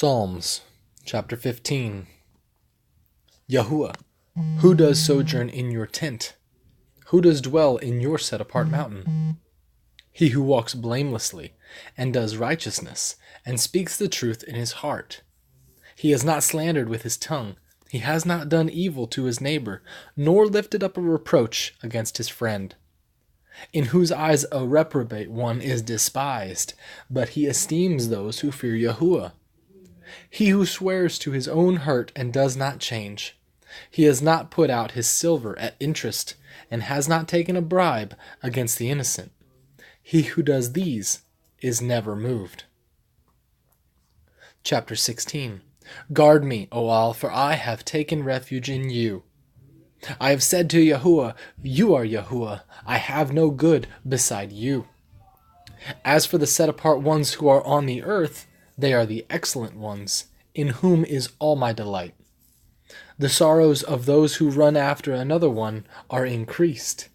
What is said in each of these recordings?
Psalms, chapter 15. Yahuwah, who does sojourn in your tent? Who does dwell in your set-apart mountain? He who walks blamelessly, and does righteousness, and speaks the truth in his heart. He has not slandered with his tongue. He has not done evil to his neighbor, nor lifted up a reproach against his friend. In whose eyes a reprobate one is despised, but he esteems those who fear Yahuwah. He who swears to his own hurt and does not change. He has not put out his silver at interest, and has not taken a bribe against the innocent. He who does these is never moved. Chapter 16. Guard me, O Al, for I have taken refuge in you. I have said to Yahuwah, you are Yahuwah, I have no good beside you. As for the set-apart ones who are on the earth, they are the excellent ones, in whom is all my delight. The sorrows of those who run after another one are increased.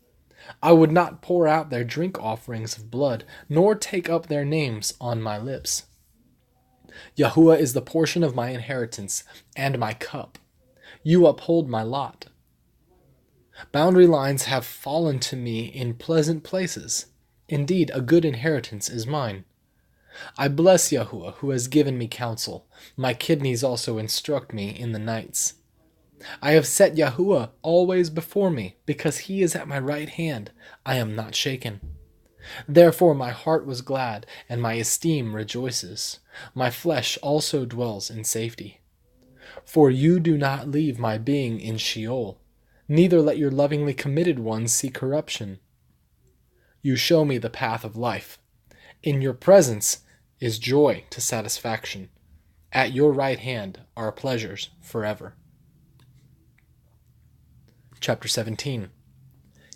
I would not pour out their drink offerings of blood, nor take up their names on my lips. Yahuwah is the portion of my inheritance, and my cup. You uphold my lot. Boundary lines have fallen to me in pleasant places. Indeed, a good inheritance is mine. I bless Yahuwah, who has given me counsel. My kidneys also instruct me in the nights. I have set Yahuwah always before me, because he is at my right hand. I am not shaken. Therefore my heart was glad, and my esteem rejoices. My flesh also dwells in safety. For you do not leave my being in Sheol, neither let your lovingly committed ones see corruption. You show me the path of life. In your presence is joy to satisfaction. At your right hand are pleasures forever. Chapter 17.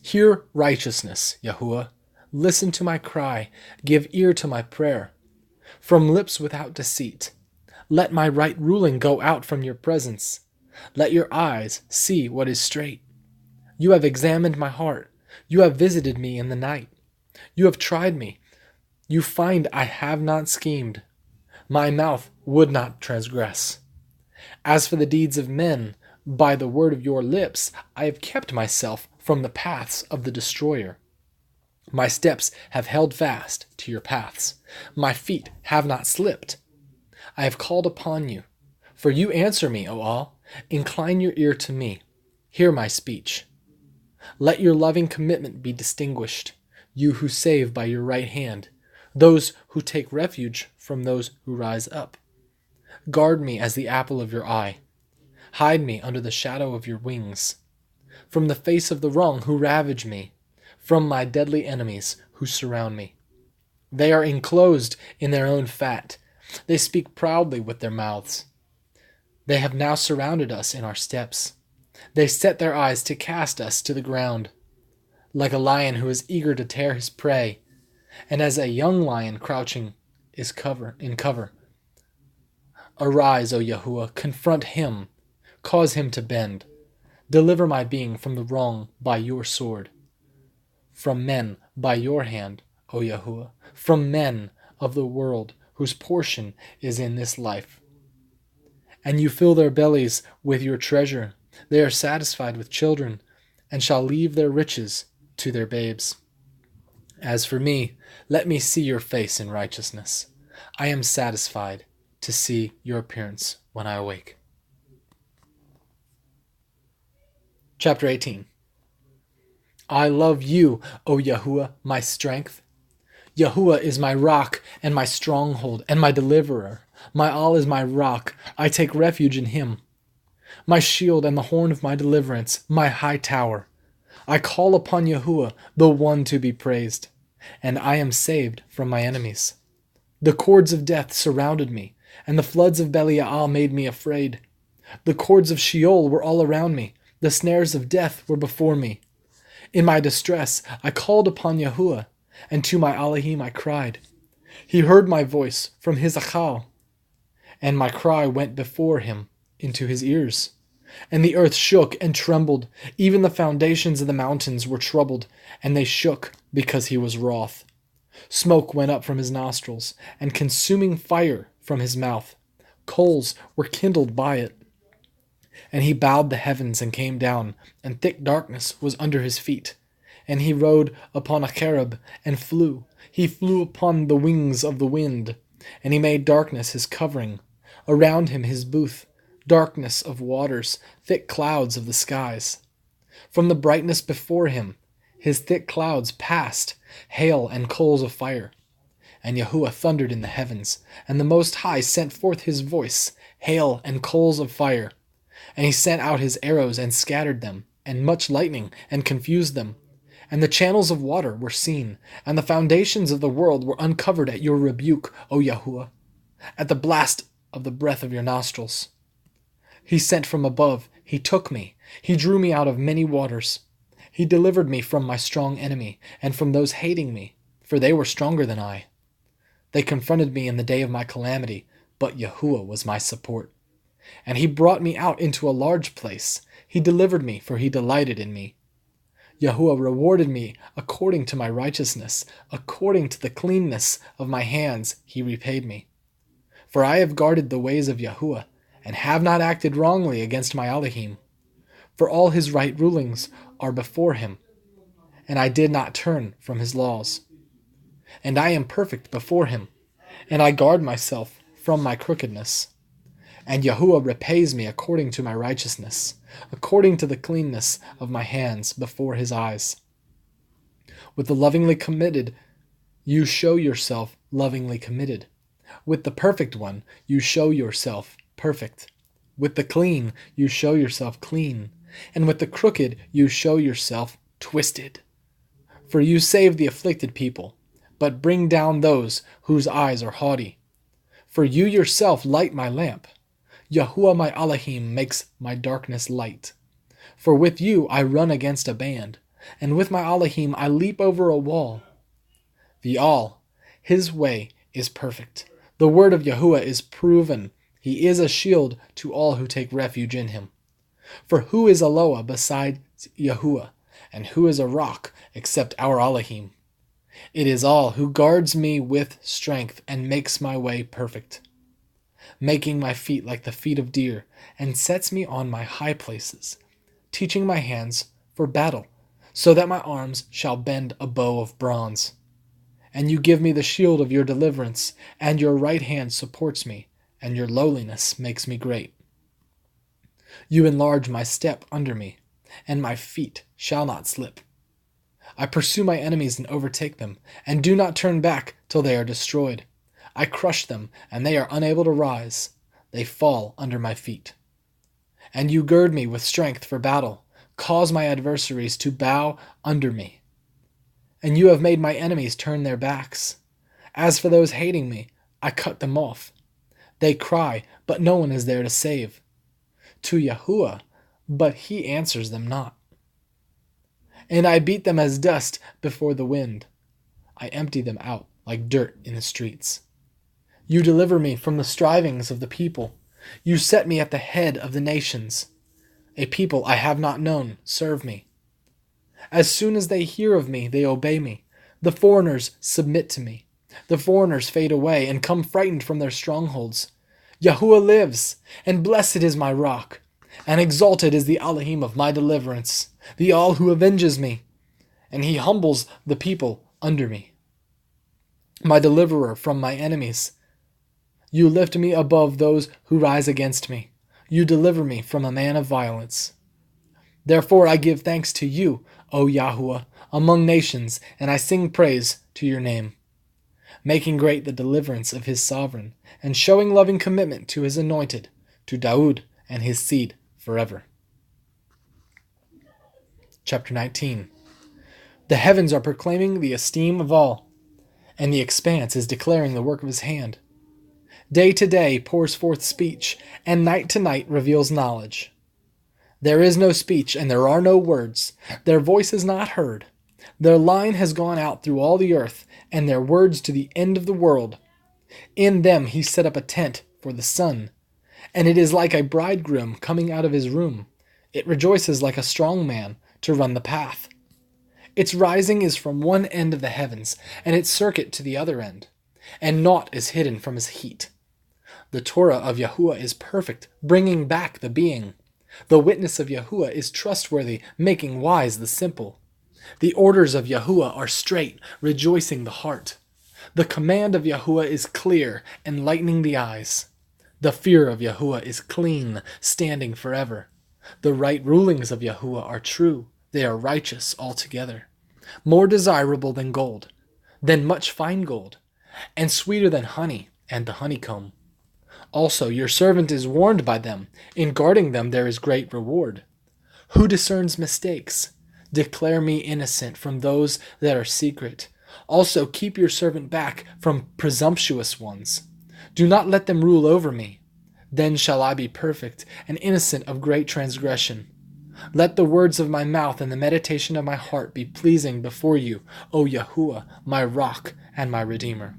Hear righteousness, Yahuwah. Listen to my cry. Give ear to my prayer. From lips without deceit. Let my right ruling go out from your presence. Let your eyes see what is straight. You have examined my heart. You have visited me in the night. You have tried me. You find I have not schemed. My mouth would not transgress. As for the deeds of men, by the word of your lips, I have kept myself from the paths of the destroyer. My steps have held fast to your paths. My feet have not slipped. I have called upon you. For you answer me, O Al. Incline your ear to me. Hear my speech. Let your loving commitment be distinguished, you who save by your right hand, those who take refuge from those who rise up. Guard me as the apple of your eye. Hide me under the shadow of your wings. From the face of the wrong who ravage me, from my deadly enemies who surround me. They are enclosed in their own fat. They speak proudly with their mouths. They have now surrounded us in our steps. They set their eyes to cast us to the ground, like a lion who is eager to tear his prey, and as a young lion crouching is in cover. Arise, O Yahuwah, confront him, cause him to bend. Deliver my being from the wrong by your sword. From men by your hand, O Yahuwah, from men of the world whose portion is in this life. And you fill their bellies with your treasure. They are satisfied with children, and shall leave their riches to their babes. As for me, let me see your face in righteousness. I am satisfied to see your appearance when I awake. Chapter 18. I love you, O Yahuwah, my strength. Yahuwah is my rock and my stronghold and my deliverer. My all is my rock. I take refuge in him. My shield and the horn of my deliverance, my high tower. I call upon Yahuwah, the one to be praised, and I am saved from my enemies. The cords of death surrounded me, and the floods of Belial made me afraid. The cords of Sheol were all around me. The snares of death were before me. In my distress, I called upon Yahuwah, and to my Elohim I cried. He heard my voice from his achal, and my cry went before him into his ears. And the earth shook and trembled. Even the foundations of the mountains were troubled, and they shook because he was wroth. Smoke went up from his nostrils, and consuming fire from his mouth. Coals were kindled by it. And he bowed the heavens and came down, and thick darkness was under his feet. And he rode upon a cherub and flew. He flew upon the wings of the wind. And he made darkness his covering. Around him his booth, darkness of waters, thick clouds of the skies. From the brightness before him, his thick clouds passed, hail and coals of fire. And Yahuwah thundered in the heavens, and the Most High sent forth his voice, hail and coals of fire. And he sent out his arrows and scattered them, and much lightning, and confused them. And the channels of water were seen, and the foundations of the world were uncovered at your rebuke, O Yahuwah, at the blast of the breath of your nostrils. He sent from above, he took me, he drew me out of many waters. He delivered me from my strong enemy, and from those hating me, for they were stronger than I. They confronted me in the day of my calamity, but Yahuwah was my support. And he brought me out into a large place. He delivered me, for he delighted in me. Yahuwah rewarded me according to my righteousness, according to the cleanness of my hands he repaid me. For I have guarded the ways of Yahuwah, and have not acted wrongly against my Elohim. For all his right rulings are before him, and I did not turn from his laws. And I am perfect before him, and I guard myself from my crookedness. And Yahuwah repays me according to my righteousness, according to the cleanness of my hands before his eyes. With the lovingly committed, you show yourself lovingly committed. With the perfect one, you show yourself perfect. With the clean, you show yourself clean. And with the crooked, you show yourself twisted. For you save the afflicted people, but bring down those whose eyes are haughty. For you yourself light my lamp. Yahuwah my Elohim makes my darkness light. For with you I run against a band, and with my Elohim I leap over a wall. The all, his way is perfect. The word of Yahuwah is proven. He is a shield to all who take refuge in him. For who is Eloah besides Yahuwah, and who is a rock except our Elohim? It is all who guards me with strength and makes my way perfect, making my feet like the feet of deer, and sets me on my high places, teaching my hands for battle, so that my arms shall bend a bow of bronze. And you give me the shield of your deliverance, and your right hand supports me, and your lowliness makes me great. You enlarge my step under me, and my feet shall not slip. I pursue my enemies and overtake them, and do not turn back till they are destroyed. I crush them, and they are unable to rise. They fall under my feet. And you gird me with strength for battle, cause my adversaries to bow under me. And you have made my enemies turn their backs. As for those hating me, I cut them off. They cry, but no one is there to save. To Yahuwah, but he answers them not. And I beat them as dust before the wind. I empty them out like dirt in the streets. You deliver me from the strivings of the people. You set me at the head of the nations. A people I have not known serve me. As soon as they hear of me, they obey me. The foreigners submit to me. The foreigners fade away and come frightened from their strongholds. Yahuwah lives, and blessed is my rock, and exalted is the Elohim of my deliverance, the all who avenges me, and he humbles the people under me. My deliverer from my enemies. You lift me above those who rise against me. You deliver me from a man of violence. Therefore I give thanks to you, O Yahuwah, among nations, and I sing praise to your name, making great the deliverance of his sovereign, and showing loving commitment to his anointed, to Daud and his seed forever. Chapter 19. The heavens are proclaiming the esteem of all, and the expanse is declaring the work of his hand. Day to day pours forth speech, and night to night reveals knowledge. There is no speech, and there are no words. Their voice is not heard. Their line has gone out through all the earth, and their words to the end of the world. In them he set up a tent for the sun, and it is like a bridegroom coming out of his room. It rejoices like a strong man to run the path. Its rising is from one end of the heavens, and its circuit to the other end, and naught is hidden from his heat. The Torah of Yahuwah is perfect, bringing back the being. The witness of Yahuwah is trustworthy, making wise the simple. The orders of Yahuwah are straight, rejoicing the heart. The command of Yahuwah is clear, enlightening the eyes. The fear of Yahuwah is clean, standing forever. The right rulings of Yahuwah are true, they are righteous altogether. More desirable than gold, than much fine gold, and sweeter than honey and the honeycomb. Also your servant is warned by them. In guarding them there is great reward. Who discerns mistakes? Declare me innocent from those that are secret. Also keep your servant back from presumptuous ones. Do not let them rule over me. Then shall I be perfect and innocent of great transgression. Let the words of my mouth and the meditation of my heart be pleasing before you, O Yahuwah, my rock and my redeemer.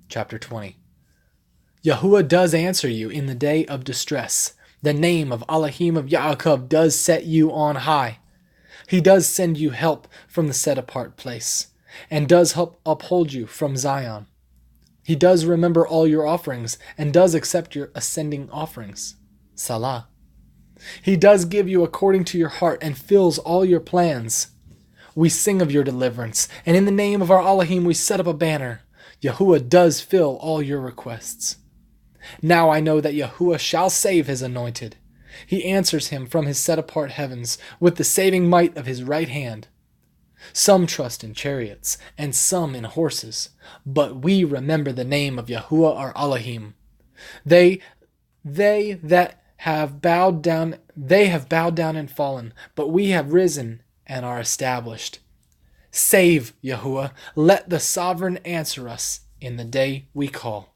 Chapter 20. Yahuwah does answer you in the day of distress. The name of Elohim of Yaakov does set you on high. He does send you help from the set-apart place, and does help uphold you from Zion. He does remember all your offerings, and does accept your ascending offerings. Salah. He does give you according to your heart, and fills all your plans. We sing of your deliverance, and in the name of our Elohim we set up a banner. Yahuwah does fill all your requests. Now I know that Yahuwah shall save his anointed. He answers him from his set-apart heavens with the saving might of his right hand. Some trust in chariots, and some in horses, but we remember the name of Yahuwah our Elohim. They have bowed down and fallen, but we have risen and are established. Save, Yahuwah, let the sovereign answer us in the day we call.